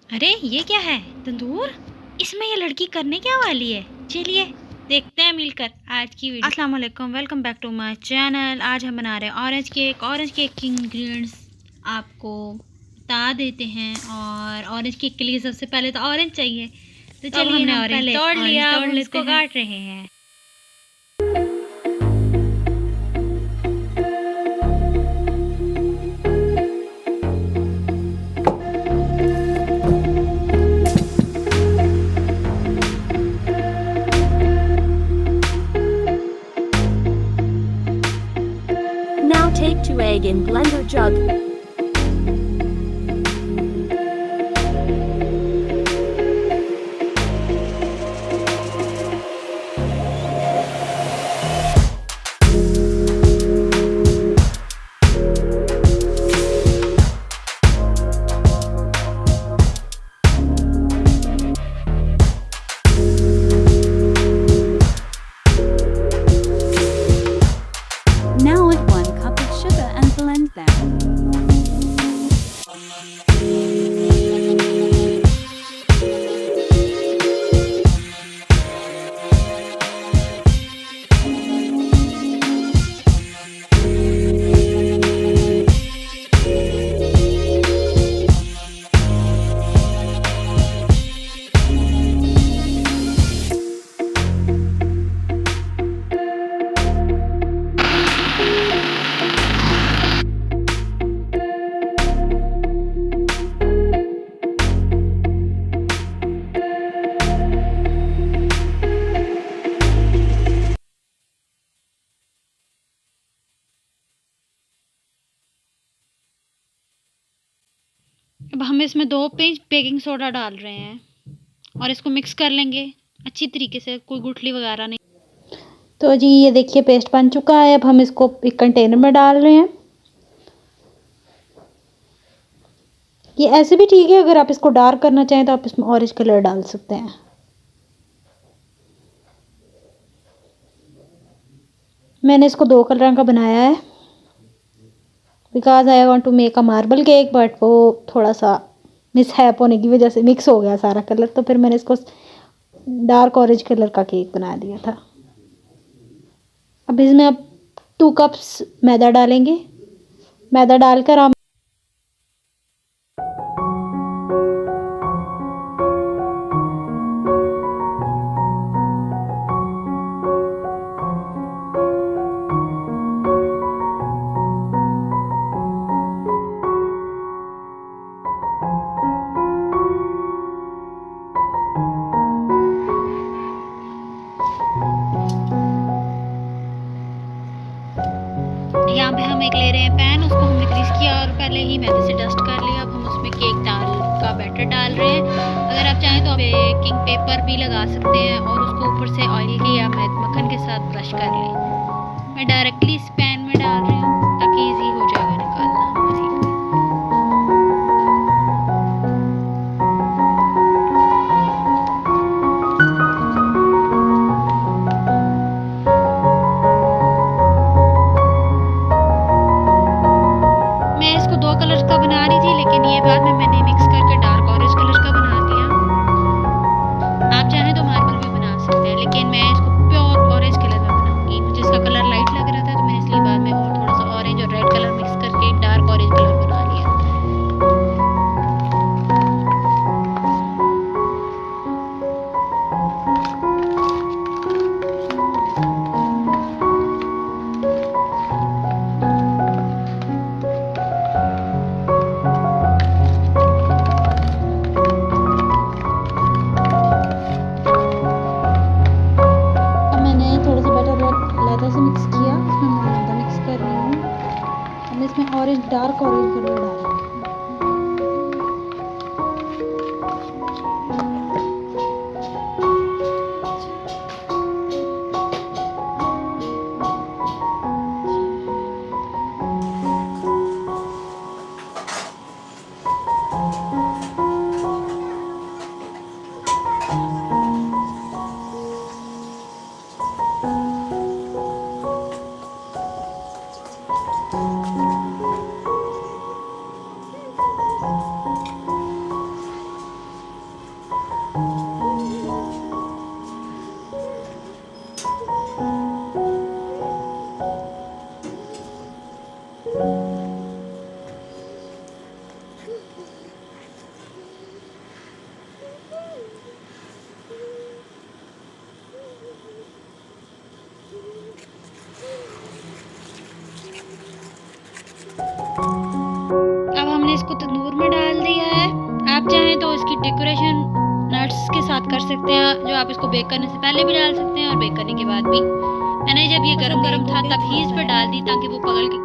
अरे ये क्या है? तंदूर? इसमें ये लड़की करने क्या वाली है? चलिए देखते हैं मिलकर आज की वीडियो। अस्सलाम वालेकुम, welcome back to my channel. आज हम बना रहे हैं ऑरेंज केक। ऑरेंज केक के इंग्रेडिएंट्स आपको बता देते हैं। और ऑरेंज केक के लिए सबसे पहले तो ऑरेंज चाहिए। तो चलिए हमने ऑरेंज तोड़ लिया, हम इसको काट रहे हैं। Now take 2 egg in blender jug. Now add 1 cup of sugar and blend them. अब हम इसमें 2 पिंच बेकिंग सोडा डाल रहे हैं और इसको मिक्स कर लेंगे अच्छी तरीके से, कोई गुठली वगैरह नहीं। तो जी ये देखिए पेस्ट बन चुका है। अब हम इसको एक कंटेनर में डाल रहे हैं। ये ऐसे भी ठीक है, अगर आप इसको डार्क करना चाहें तो आप इसमें ऑरेंज कलर डाल सकते हैं। मैंने इसको 2 कलर का बनाया है because I want to make a marble cake, but वो थोड़ा सा मिसहैप होने की वजह से मिक्स हो गया सारा कलर, तो फिर मैंने इसको डार्क ऑरेंज कलर का केक बना दिया था। अब इसमें आप 2 कप्स मैदा डालेंगे। मैदा डालकर हम यहाँ पे हम एक ले रहे हैं पैन, उसको हमने ग्रीस किया और पहले ही मैदे से डस्ट कर लिया। अब हम उसमें केक डाल का बैटर डाल रहे हैं। अगर आप चाहें तो आप बेकिंग पेपर भी लगा सकते हैं और उसको ऊपर से ऑयल के या मक्खन के साथ ब्रश कर लें। मैं डायरेक्टली इस पैन में डाल रही हूँ ताकि ईजी हो जाएगा निकालना। मैं इसको 2 कलर का बना रही थी, लेकिन ये बाद में मैंने मिक्स करके डार्क ऑरेंज कलर का बना दिया। आप चाहें तो मार्बल भी बना सकते हैं, लेकिन मैं इसको प्योर ऑरेंज कलर में बनाऊंगी। मुझे इसका कलर लाइट लग रहा था तो मैंने इसलिए डेकोरेशन नट्स के साथ कर सकते हैं, जो आप इसको बेक करने से पहले भी डाल सकते हैं और बेक करने के बाद भी। मैंने जब ये गरम गरम था तब ही इस पर डाल दी ताकि वो पगल के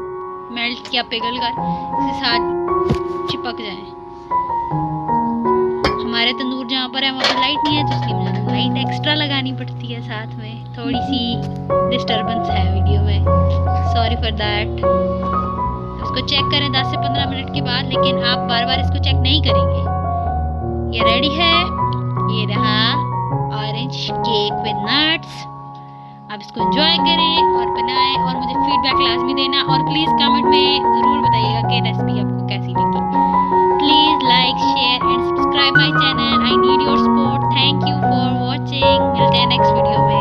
मेल्ट या पिघल कर इसके साथ चिपक जाए। हमारे तंदूर जहाँ पर है वहाँ पर लाइट नहीं है, तो इसलिए मुझे लाइट एक्स्ट्रा लगानी पड़ती है साथ में। थोड़ी सी डिस्टर्बेंस है वीडियो में, सॉरी फॉर दैट। इसको चेक करें 10 से 15 मिनट के बाद, लेकिन आप बार बार इसको चेक नहीं करेंगे। ये रेडी है, ये रहा ऑरेंज केक विद नट्स। आप इसको एंजॉय करें और बनाएं और मुझे फीडबैक लाजमी देना, और प्लीज़ कमेंट में ज़रूर बताइएगा कि रेसिपी आपको कैसी लगी। Please like, share and subscribe my channel. I need your support. Thank you for watching. मिलते हैं नेक्स्ट वीडियो में।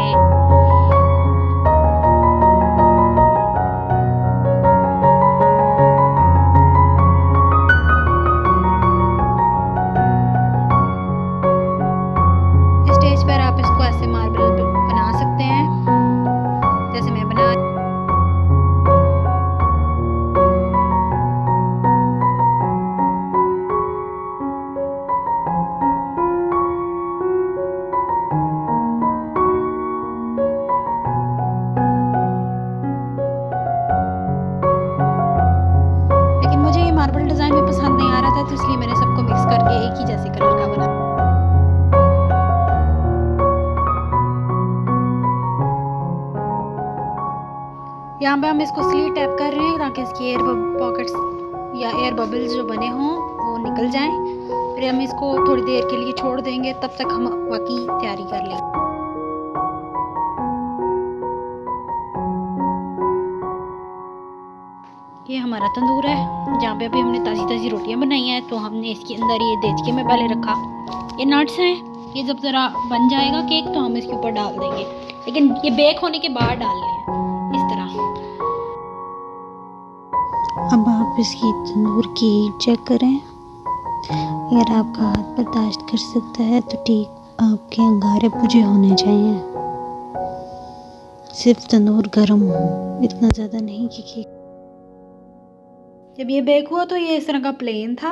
स्टेज पर आप इसको ऐसे मार्बल बना सकते हैं जैसे मैं बना। लेकिन मुझे ये मार्बल डिज़ाइन भी पसंद नहीं आ रहा था, तो इसलिए मैंने सबको मिक्स करके एक ही जैसे कलर का बना। यहाँ पे हम इसको स्लीट टैप कर रहे हैं ताकि इसकी एयर पॉकेट्स या एयर बबल्स जो बने हों वो निकल जाएं। फिर हम इसको थोड़ी देर के लिए छोड़ देंगे, तब तक हम बाकी तैयारी कर लेंगे। ये हमारा तंदूर है जहाँ पे अभी हमने ताज़ी ताज़ी रोटियाँ बनाई हैं, तो हमने इसके अंदर ये देचके में पहले रखा। ये नट्स हैं, ये जब ज़रा बन जाएगा केक तो हम इसके ऊपर डाल देंगे, लेकिन ये बेक होने के बाद डालने हैं इस तरह। अब आप इसकी तंदूर की हीट चेक करें। अगर आपका हाथ बर्दाश्त कर सकता है तो ठीक आपके अंगारे बुझे होने चाहिए, सिर्फ तंदूर गर्म हो, इतना ज़्यादा नहीं कि केक। जब ये बेक हुआ तो ये इस तरह का प्लेन था।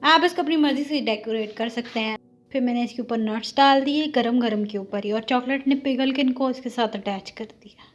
आप इसको अपनी मर्ज़ी से डेकोरेट कर सकते हैं। फिर मैंने इसके ऊपर नट्स डाल दिए गरम गरम के ऊपर ही, और चॉकलेट ने पिघल के इनको इसके साथ अटैच कर दिया।